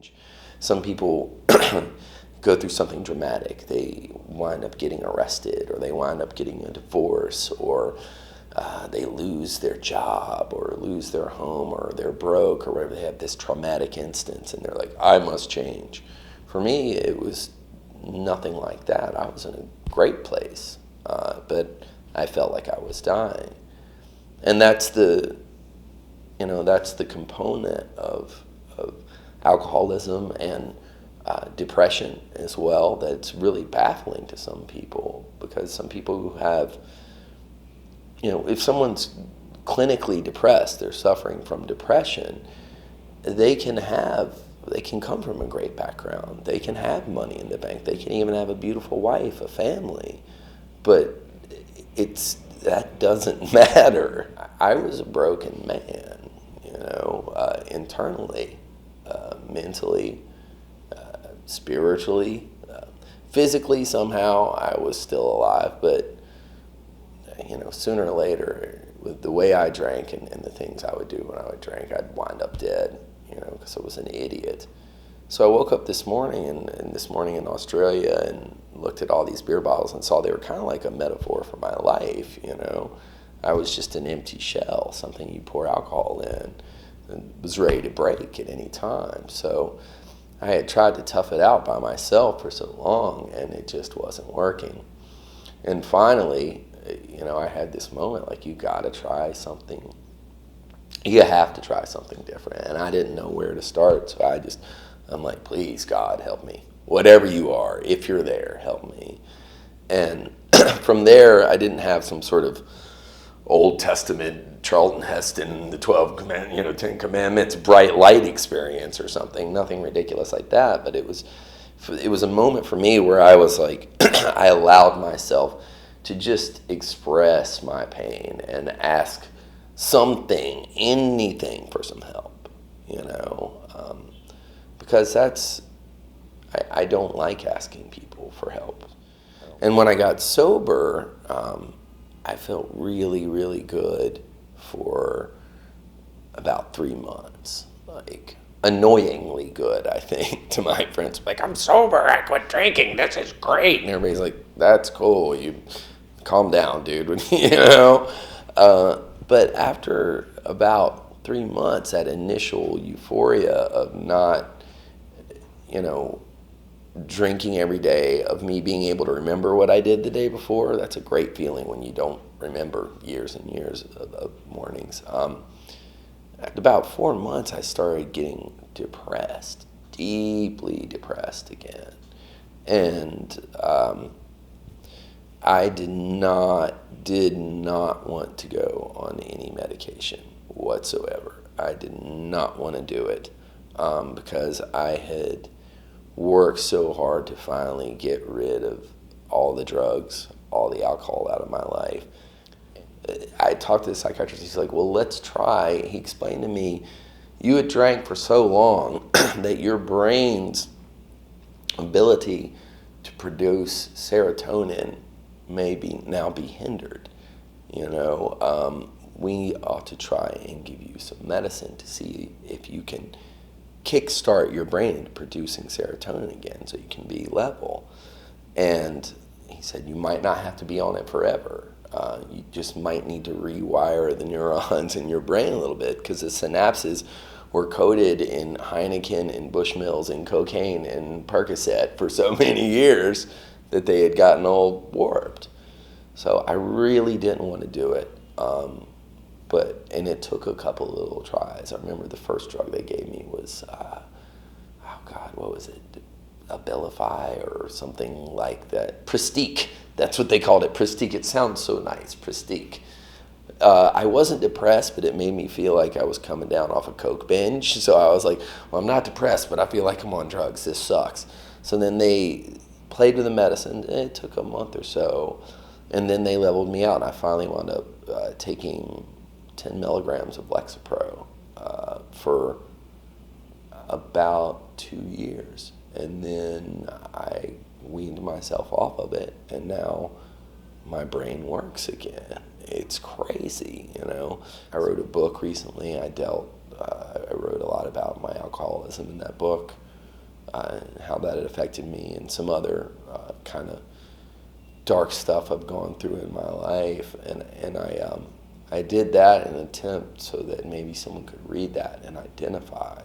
change. Some people go through something dramatic. They wind up getting arrested, or they wind up getting a divorce, or they lose their job, or lose their home, or they're broke, or whatever. They have this traumatic instance, and they're like, I must change. For me, it was nothing like that. I was in a great place, but I felt like I was dying. And that's the component of alcoholism and depression as well, that's really baffling to some people, because some people who have, if someone's clinically depressed, they're suffering from depression, they can come from a great background, they can have money in the bank, they can even have a beautiful wife, a family, but that doesn't matter. I was a broken man, internally, mentally, spiritually, physically. Somehow I was still alive, but sooner or later, with the way I drank and the things I would do when I would drink, I'd wind up dead, because I was an idiot. So I woke up this morning in Australia and looked at all these beer bottles and saw they were kind of like a metaphor for my life. I was just an empty shell, something you pour alcohol in, and was ready to break at any time. So I had tried to tough it out by myself for so long, and it just wasn't working. And finally, I had this moment, like, you gotta try something. You have to try something different. And I didn't know where to start, so I'm like, please, God, help me. Whatever you are, if you're there, help me. And from there, I didn't have some sort of Old Testament, Charlton Heston, the 10 Commandments, bright light experience or something. Nothing ridiculous like that, but it was a moment for me where I was like, I allowed myself to just express my pain and ask something, anything, for some help, because I don't like asking people for help. And when I got sober, I felt really, really good for about 3 months, like annoyingly good, I think, to my friends. Like, I'm sober, I quit drinking, this is great. And everybody's like, that's cool, you calm down, dude, But after about 3 months, that initial euphoria of not, drinking every day, of me being able to remember what I did the day before, that's a great feeling when you don't remember years and years of mornings. At about 4 months, I started getting depressed, deeply depressed again. And I did not want to go on any medication whatsoever. I did not want to do it because I had worked so hard to finally get rid of all the drugs, all the alcohol out of my life. I talked to the psychiatrist. He's like, well, let's try. He explained to me, you had drank for so long that your brain's ability to produce serotonin may now be hindered. We ought to try and give you some medicine to see if you can kickstart your brain into producing serotonin again so you can be level. And he said, you might not have to be on it forever. You just might need to rewire the neurons in your brain a little bit, because the synapses were coated in Heineken and Bushmills and cocaine and Percocet for so many years that they had gotten all warped. So I really didn't want to do it. And it took a couple of little tries. I remember the first drug they gave me was, what was it? Abilify or something like that. Pristique. That's what they called it. Pristique. It sounds so nice. Pristique. I wasn't depressed, but it made me feel like I was coming down off a coke binge. So I was like, well, I'm not depressed, but I feel like I'm on drugs. This sucks. So then they played with the medicine. It took a month or so. And then they leveled me out. And I finally wound up taking 10 milligrams of Lexapro for about 2 years. And then I weaned myself off of it, and now my brain works again. It's crazy, I wrote a book recently. I wrote a lot about my alcoholism in that book. how that had affected me, and some other kind of dark stuff I've gone through in my life, and I did that in an attempt so that maybe someone could read that and identify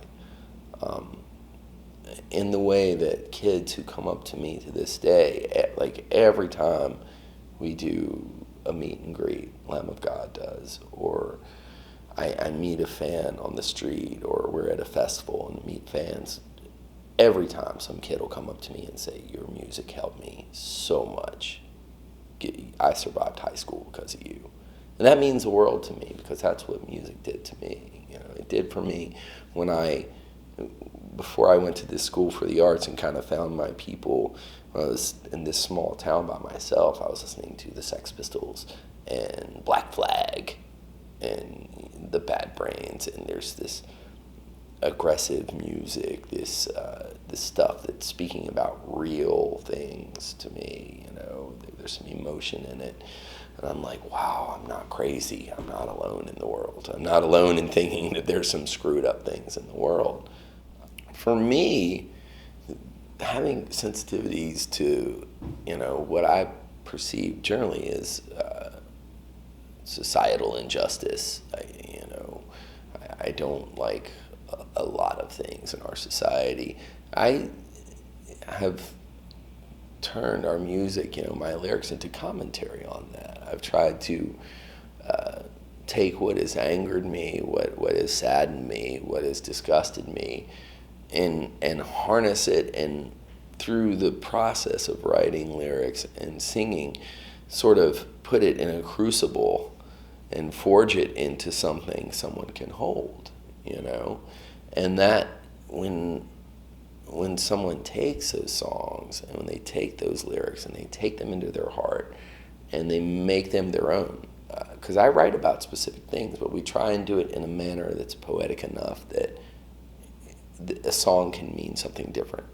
in the way that kids who come up to me to this day, like every time we do a meet and greet, Lamb of God does, or I meet a fan on the street, or we're at a festival and meet fans, every time some kid will come up to me and say, your music helped me so much. I survived high school because of you. And that means the world to me, because that's what music did to me. You know, it did for me before I went to this school for the arts and kind of found my people. When I was in this small town by myself, I was listening to the Sex Pistols and Black Flag and the Bad Brains, and there's this aggressive music, this stuff that's speaking about real things to me. You know, there's some emotion in it, and I'm like, wow, I'm not crazy. I'm not alone in the world. I'm not alone in thinking that there's some screwed up things in the world. For me, having sensitivities to, you know, what I perceive generally as societal injustice. I don't like a lot of things in our society. I have turned our music, you know, my lyrics into commentary on that. I've tried to take what has angered me, what has saddened me, what has disgusted me, and harness it, and through the process of writing lyrics and singing, sort of put it in a crucible and forge it into something someone can hold, you know? And that when someone takes those songs and when they take those lyrics and they take them into their heart and they make them their own, because I write about specific things, but we try and do it in a manner that's poetic enough that a song can mean something different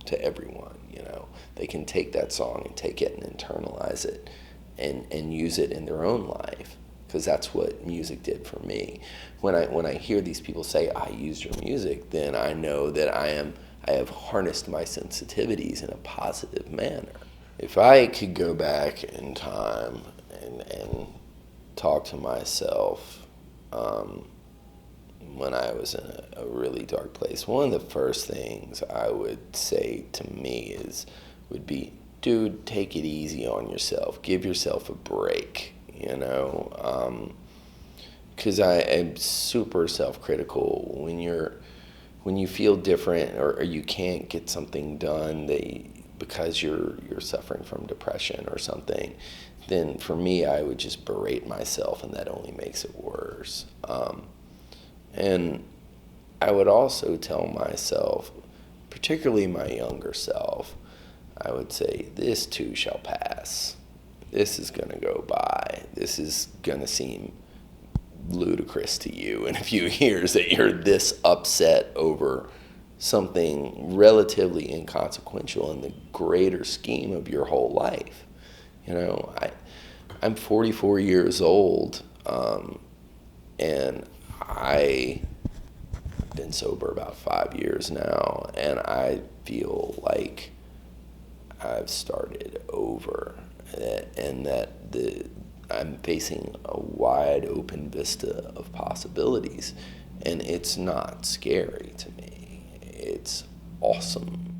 to everyone, you know? They can take that song and take it and internalize it and use it in their own life, because that's what music did for me. When I hear these people say, I used your music, then I know that I have harnessed my sensitivities in a positive manner. If I could go back in time and talk to myself when I was in a really dark place, one of the first things I would say to me would be, dude, take it easy on yourself. Give yourself a break, you know? Because I am super self-critical when you feel different or you can't get something done because you're suffering from depression or something. Then for me, I would just berate myself, and that only makes it worse. And I would also tell myself, particularly my younger self, I would say, this too shall pass. This is going to go by. This is going to seem ludicrous to you in a few years that you're this upset over something relatively inconsequential in the greater scheme of your whole life. You know, I'm 44 years old, and I've been sober about 5 years now, and I feel like I've started over, and that I'm facing a wide open vista of possibilities, and it's not scary to me. It's awesome.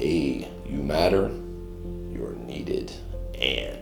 Hey, you matter, you're needed, and